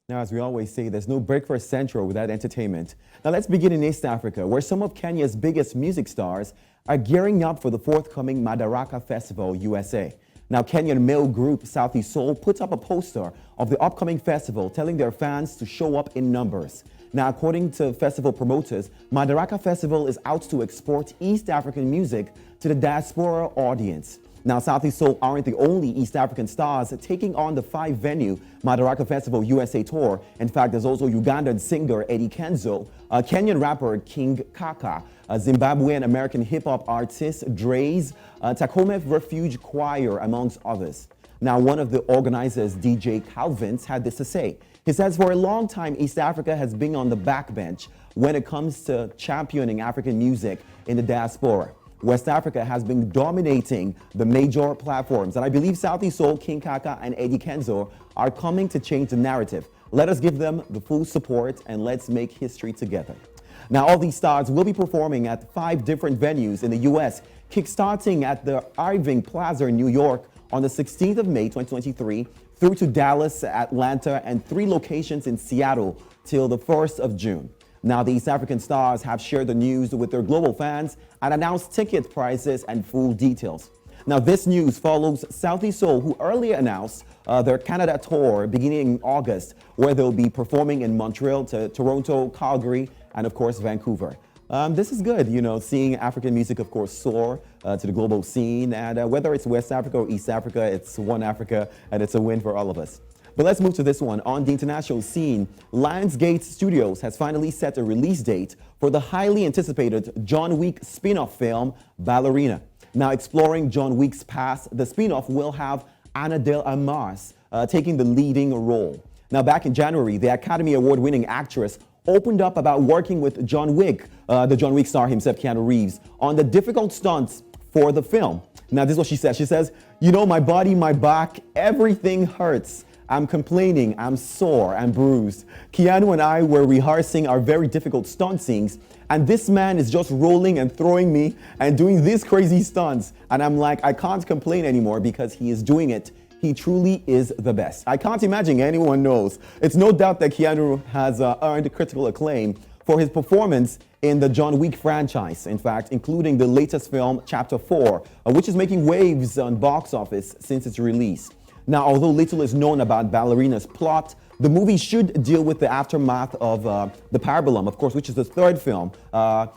Now, as we always say, there's no breakfast central without entertainment. Now, let's begin in East Africa, where some of Kenya's biggest music stars are gearing up for the forthcoming Madaraka Festival, USA. Now, Kenyan male group Sauti Sol put up a poster of the upcoming festival, telling their fans to show up in numbers. Now, according to festival promoters, Madaraka Festival is out to export East African music to the diaspora audience. Now, Sauti Sol aren't the only East African stars taking on the 5-venue Madaraka Festival USA tour. In fact, there's also Ugandan singer Eddie Kenzo, Kenyan rapper King Kaka, Zimbabwean American hip-hop artist Dre's, Takome Refuge Choir, amongst others. Now, one of the organizers, DJ Calvins, had this to say. He says, for a long time, East Africa has been on the backbench when it comes to championing African music in the diaspora. West Africa has been dominating the major platforms, and I believe Sauti Sol, King Kaka, and Eddie Kenzo are coming to change the narrative. Let us give them the full support, and let's make history together. Now, all these stars will be performing at 5 different venues in the U.S., kickstarting at the Irving Plaza in New York on the 16th of May, 2023, through to Dallas, Atlanta, and 3 locations in Seattle till the 1st of June. Now, the East African stars have shared the news with their global fans and announced ticket prices and full details. Now, this news follows Sauti Sol, who earlier announced their Canada tour beginning in August, where they'll be performing in Montreal, Toronto, Calgary, and of course, Vancouver. This is good, you know, seeing African music, of course, soar to the global scene. And whether it's West Africa or East Africa, it's one Africa, and it's a win for all of us. But let's move to this one. On the international scene, Lionsgate Studios has finally set a release date for the highly anticipated John Wick spin-off film, Ballerina. Now, exploring John Wick's past, the spin-off will have Ana de Armas taking the leading role. Now, back in January, the Academy Award-winning actress opened up about working with John Wick, the John Wick star himself, Keanu Reeves, on the difficult stunts for the film. Now, this is what she says. She says, you know, my body, my back, everything hurts. I'm complaining, I'm sore, I'm bruised. Keanu and I were rehearsing our very difficult stunt scenes, and this man is just rolling and throwing me and doing these crazy stunts. And I'm like, I can't complain anymore because he is doing it. He truly is the best. I can't imagine anyone knows. It's no doubt that Keanu has earned critical acclaim for his performance in the John Wick franchise, in fact, including the latest film, Chapter 4, which is making waves on box office since its release. Now, although little is known about Ballerina's plot, the movie should deal with the aftermath of the Parabellum, of course, which is the 3rd film,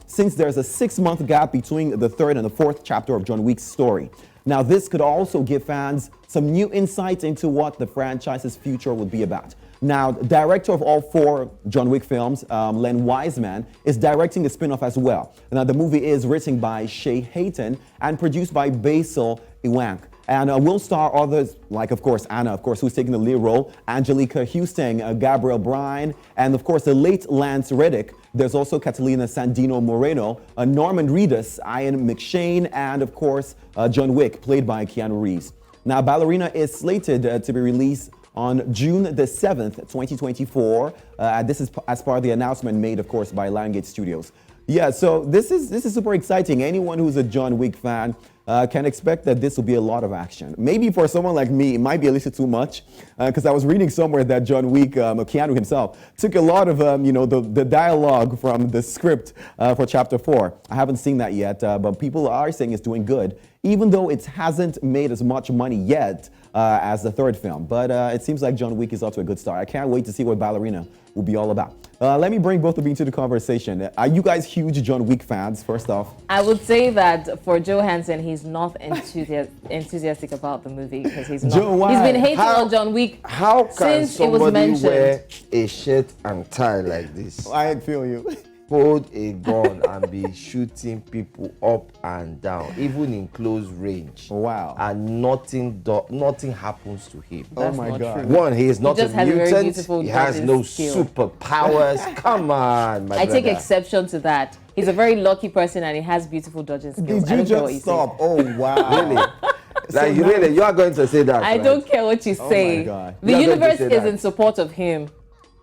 since there's a 6-month gap between the 3rd and the 4th chapter of John Wick's story. Now, this could also give fans some new insight into what the franchise's future would be about. Now, director of all 4 John Wick films, Len Wiseman, is directing the spin-off as well. Now, the movie is written by Shay Hayton and produced by Basil Iwank. And will star others like, of course, Anna, of course, who's taking the lead role, Angelica Houston, Gabriel Bryan, and of course, the late Lance Reddick. There's also Catalina Sandino Moreno, Norman Reedus, Ian McShane, and of course, John Wick, played by Keanu Reeves. Now, Ballerina is slated to be released on June the 7th, 2024. This is as part of the announcement made, of course, by Lionsgate Studios. Yeah, so this is super exciting. Anyone who's a John Wick fan can expect that this will be a lot of action. Maybe for someone like me, it might be a little too much, because I was reading somewhere that John Wick, Keanu himself, took a lot of the dialogue from the script for Chapter 4. I haven't seen that yet, but people are saying it's doing good, even though it hasn't made as much money yet as the 3rd film. But it seems like John Wick is off to a good start. I can't wait to see what Ballerina will be all about. Let me bring both of you into the conversation. Are you guys huge John Wick fans, first off? I would say that for Joe Hansen, he's not enthusiastic about the movie because he's not. Joe, why? He's been hating on John Wick since it was mentioned. Wear a shirt and tie like this? I feel you. Hold a gun and be shooting people up and down, even in close range. Wow. And nothing happens to him. Oh my God. True. One, he is not a mutant. He has no skill. superpowers. Come on, my I brother. take exception to that. He's a very lucky person and he has beautiful dodging skills. Did you just stop? Oh, wow. Really? Like, really, you are going to say that? I don't care what you say. Oh my God. The universe is in support of him.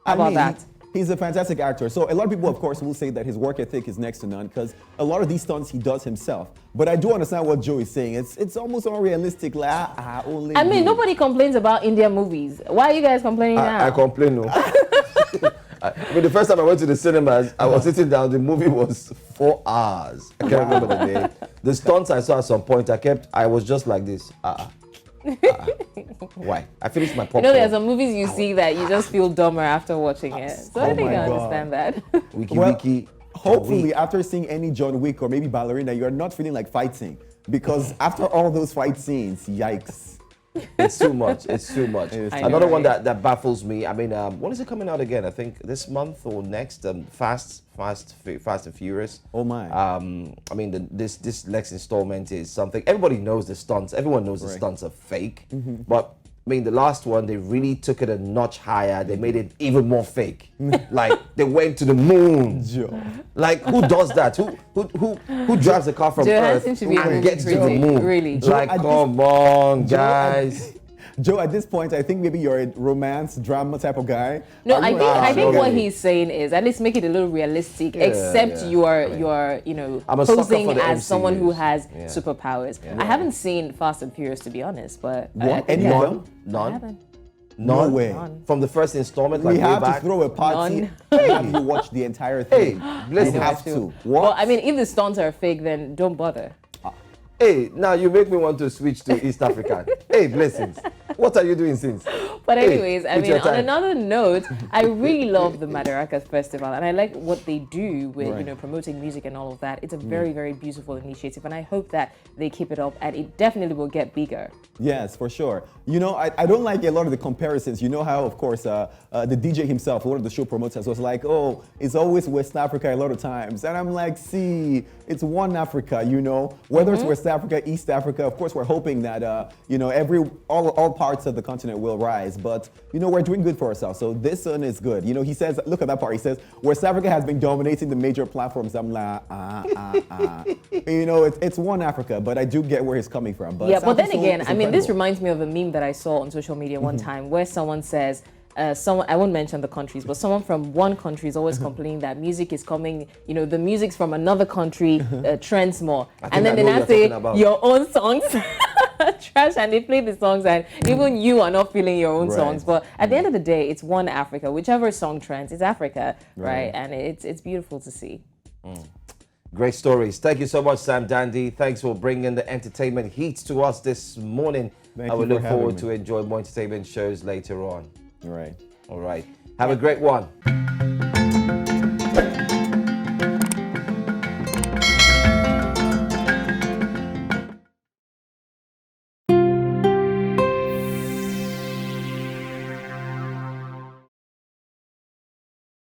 How about that? He's a fantastic actor. So a lot of people, of course, will say that his work ethic is next to none because a lot of these stunts he does himself. But I do understand what Joe is saying. It's almost unrealistic. Like, nobody complains about Indian movies. Why are you guys complaining now? I complain, no. I mean, the first time I went to the cinemas, I was sitting down. The movie was 4 hours. I can't remember the name. The stunts I saw at some point, I was just like this. Why? I finished my popcorn. You know, there's some movies you see that you just feel dumber after watching it. So I think I God. understand that. Wiki. Hopefully, after seeing any John Wick or maybe Ballerina, you're not feeling like fighting. Because after all those fight scenes, yikes. It's too much. It's too much. It is too Another much. one that baffles me. I mean, when is it coming out again? I think this month or next. Fast and Furious. Oh my. I mean, this next installment is something. Everybody knows the stunts. Everyone knows the Right. stunts are fake. But I mean, the last one, they really took it a notch higher. They made it even more fake. Like they went to the moon. Joe. Like who does that? Who drives a car from Johansson Earth should be a and movie gets to the critic, moon? really. Like, Joe, come on, Joe, guys. Joe, at this point, I think maybe you're a romance drama type of guy. No, Are you I think what okay. he's saying is at least make it a little realistic. Yeah, except yeah. you're you know I'm a sucker posing for the as someone who MCUs. has Yeah. superpowers. I haven't seen Fast and Furious to be honest, but I What? think Any I- of them? I None. haven't. No None? way. None. From the first installment, like We way have to back. throw a party None. and have you watch the entire thing. Hey, we listen. have to. Well, What? I mean, if the stunts are fake, then don't bother. Hey, now you make me want to switch to East African. Hey, blessings. What are you doing since? But Hey, anyways, I with mean, your on time. another note, I really love the Madaraka Festival, and I like what they do with Right. you know promoting music and all of that. It's a very very beautiful initiative, and I hope that they keep it up, and it definitely will get bigger. Yes, for sure. You know, I don't like a lot of the comparisons. You know how, of course, the DJ himself, one of the show promoters, was like, oh, it's always West Africa a lot of times. And I'm like, see, it's one Africa, you know, whether it's West Africa, East Africa, of course, we're hoping that, you know, all parts of the continent will rise. But, you know, we're doing good for ourselves. So this one is good. You know, he says, look at that part. He says, West Africa has been dominating the major platforms. I'm like, You know, it's one Africa, but I do get where he's coming from. But Yeah, but Sauti then Sol again, is I mean, this incredible. reminds me of a meme that I saw on social media one time where someone says, someone, I won't mention the countries, but someone from one country is always complaining that music is coming, you know, the music's from another country trends more. And then I they know now what say, you're talking about. your own songs trash, and they play the songs and even you are not feeling your own Right. songs. But at the end of the day, it's one Africa. Whichever song trends, it's Africa, right? And it's beautiful to see. Great stories. Thank you so much, Sam Dandy. Thanks for bringing the entertainment heat to us this morning. Thank I will you for look having forward me. to enjoy more entertainment shows later on. Right. All right. Have a great one.